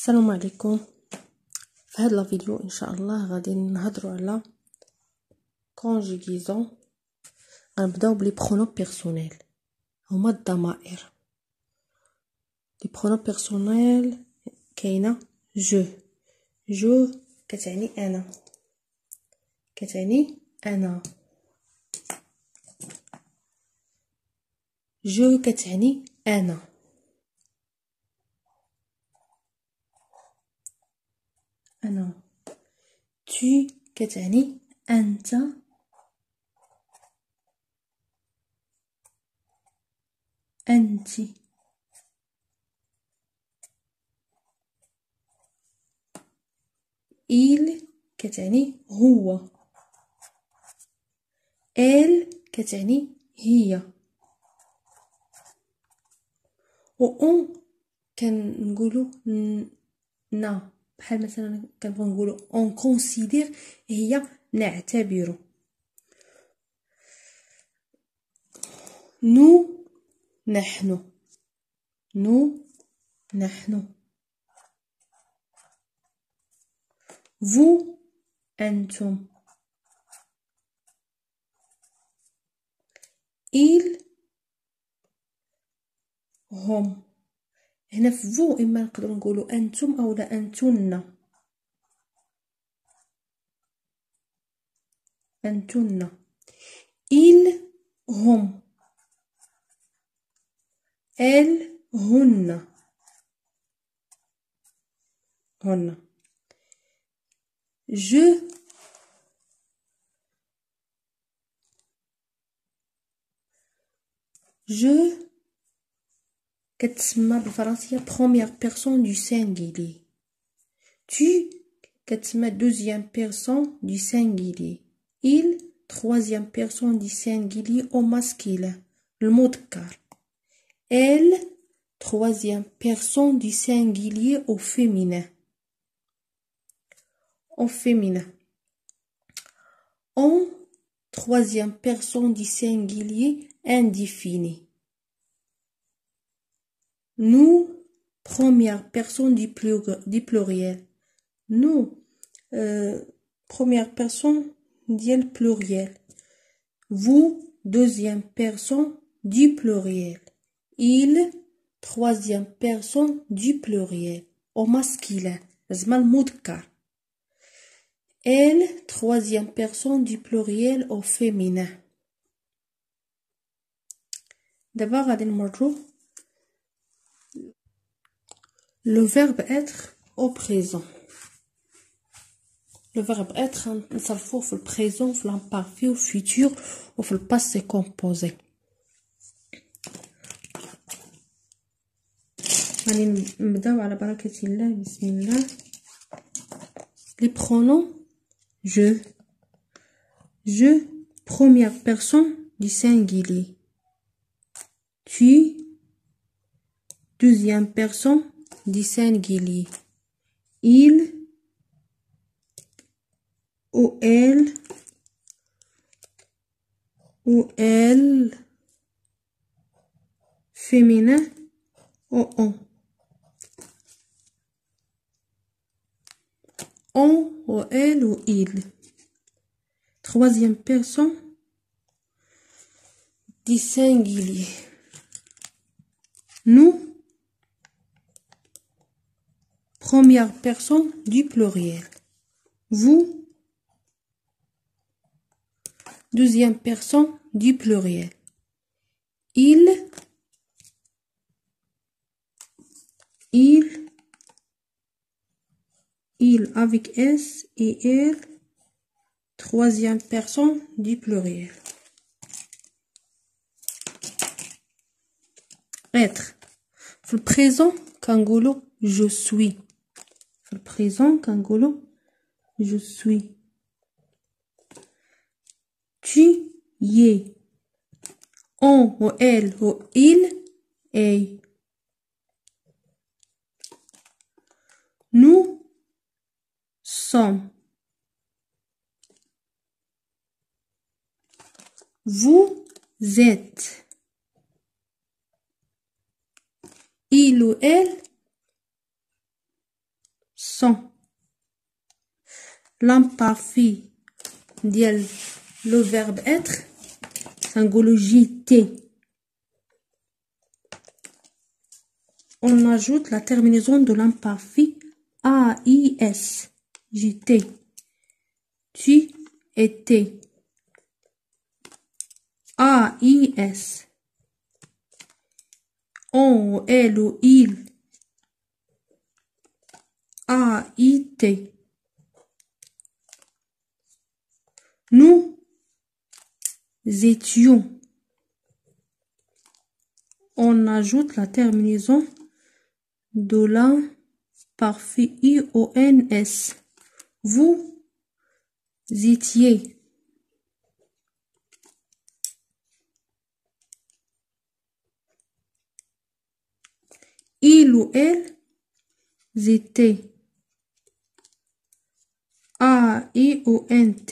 السلام عليكم. في هذا الفيديو ان شاء الله غادي نهضروا على كونجيغيزون. غنبداو بلي برونو بيرسونيل، هما الضمائر. لي برونو بيرسونيل كاينه جو كتعني انا، جو كتعني انا. tu كتعني أنت. أنتِ. il كتعني هو. elle كتعني هي. و on كنقولو نا، بحال مثلا كنبغيو نقولو on considère هي نعتبر. nous نحن. vous أنتم. ils هم. هنا في vous اما نقدروا نقولوا انتم او لا انتن. ils هم. elles هن. je كتسمى بالفرنسية première personne du singulier. tu كتسمى deuxième personne du singulier. il troisième personne du singulier au masculin المذكر. elle troisième personne du singulier au féminin. on troisième personne du singulier indéfini. nous première personne du pluriel. nous première personne du pluriel. vous deuxième personne du pluriel. il troisième personne du pluriel au masculin زعما المذكر. elle troisième personne du pluriel au féminin. دابا غادي نمروا le verbe être au présent. le verbe être نصرفوه في البريزون، في l'imparfait، au futur وفي الباسé composé. غادي نبداو على بركة الله. بسم الله. les pronoms je première personne du singulier. tu deuxième personne du singulier. il ou elle féminin ou on ou elle ou il. troisième personne du singulier. nous première personne du pluriel. vous deuxième personne du pluriel. il avec S et R troisième personne du pluriel. être في البريزون كنقولوا je suis. في البريزون كنقولوا je suis. tu y es. on ou elle ou il est. nous sommes. vous êtes. il ou elle sont. L'imparfait ديال le verbe être, symbologie T. On ajoute la terminaison de l'imparfait AIS. J'étais. Tu étais. AIS. On, elle ou il. AIT. Nous étions. On ajoute la terminaison de l'imparfait IONS. Vous étiez. Il ou elle étaient. AIONT.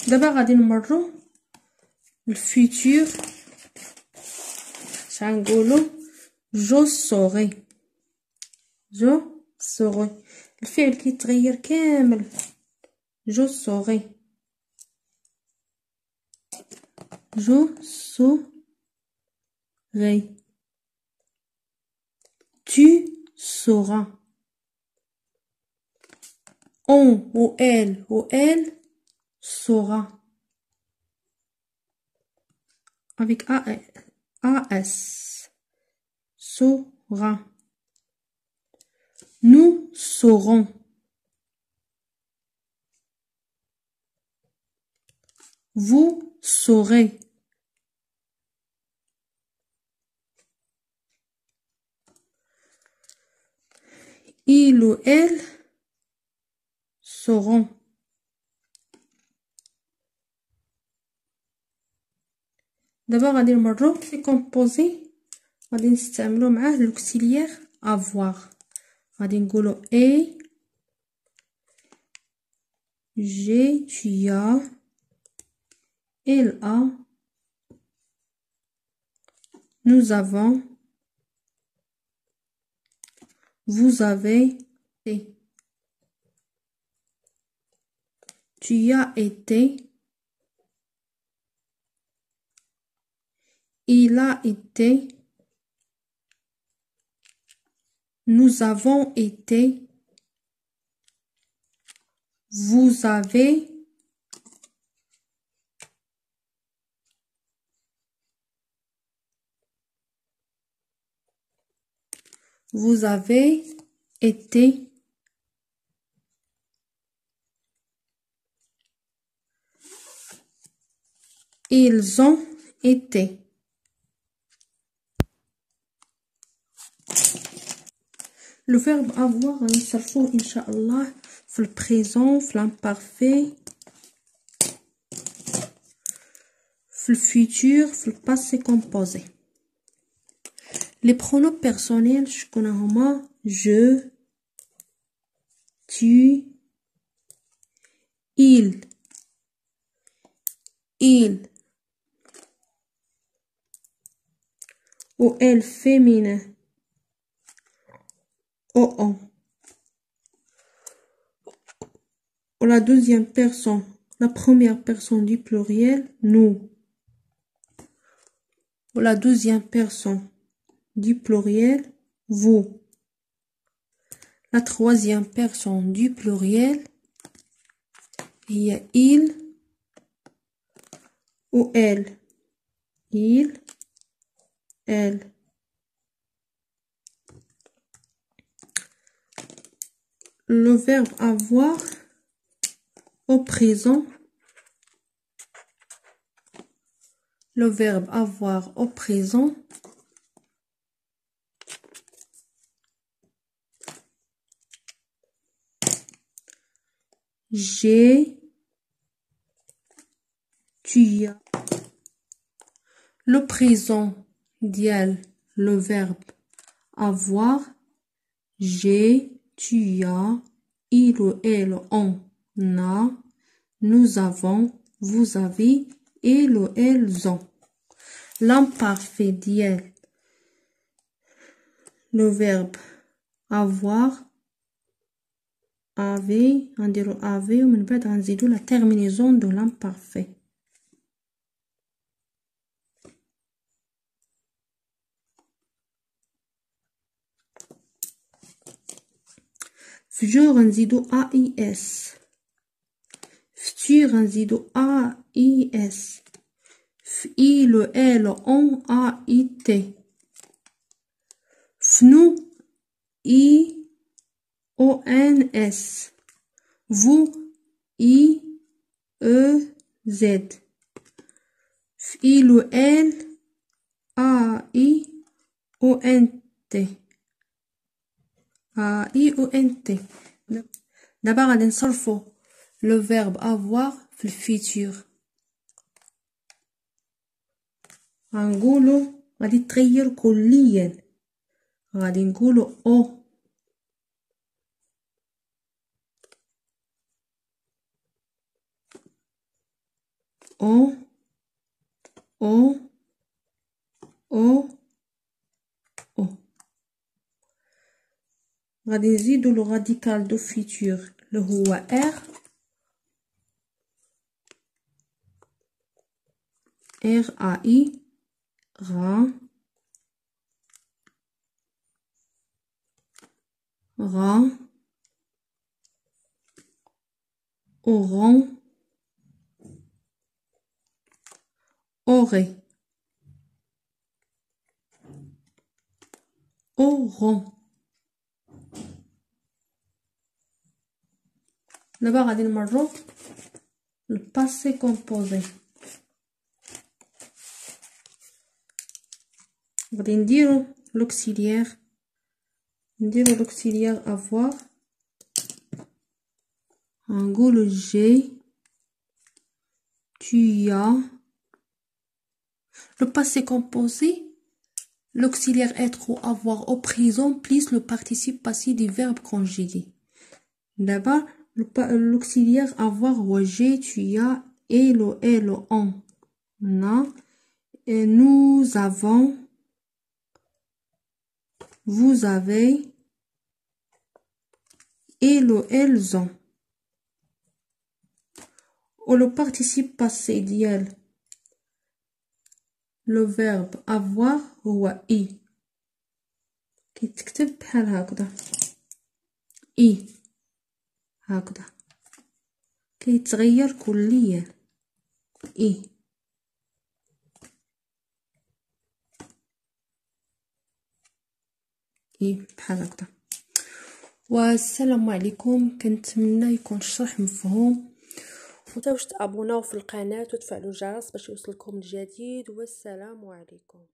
D'abord غادي نمروا الفيتور. شنقولوا جو سوري. جو سوري. الفعل كيتغير كامل. جو سوري. جو سوري. Tu sauras. On ou elle saura. Avec AS. Saura. Nous saurons. Vous saurez. Il ou elle sauront. D'abord غادي نمروا في composé غادي نستعملوا معاه l'auxiliaire avoir. غادي نقولوا et j'ai, tu as, elle a, nous avons, vous avez, et tu as été, il a été, nous avons été, vous avez, vous avez été, ils ont été. Le verbe avoir غنصرفوه إن شاء الله في البريزون في l'imparfait في الفيتور في الباسé composé. Les pronoms personnels شكون هما je, tu, il, ou elle féminin, ou on. Ou la deuxième personne, la première personne du pluriel, nous. Ou la deuxième personne du pluriel, vous. La troisième personne du pluriel, il y a il ou elle. Il, elle. Le verbe avoir au présent. Le verbe avoir au présent. J'ai, tu as. Le présent dial le verbe avoir. J'ai, tu as, il ou elle, on a, nous avons, vous avez, il ou elles ont. L'imparfait dial le verbe avoir avait غنديرو avait ومن بعد غنزيدو la terminaison de l'imparfait. فجور غنزيدو AIS. فطور غنزيدو AIS. في le L on AIT. فنو IONS. vous IEZ. في le L AIONT. AIONT. دابا غادي نصرفو لو فيرب avoir في الفيتور. غنقولو غادي تغير كليا، غادي نقولو او او او او او. غادي نزيدو لو راديكال دو فيتور اللي هو ار اي را auront aurait auront. دابا غادي نمرو الباسي كومبوزي. غادي نديرو لوكسيليير، نديرو لوكسيليير افوار، غنقولو جي tu as. Le passé composé, l'auxiliaire être ou avoir au présent plus le participe passé du verbe conjugué. D'abord, l'auxiliaire avoir ou j'ai, tu as et le on. Non. Et nous avons, vous avez et le elles ont. Ou le participe passé d'elle. Le verbe avoir هو اي، كيتكتب بحال هكذا اي هكذا، كيتغير كليا اي بحال هكذا. والسلام عليكم، كنتمنى يكون الشرح مفهوم، وتابعوا تابوناو في القناه وتفعلوا الجرس باش يوصلكم الجديد. والسلام عليكم.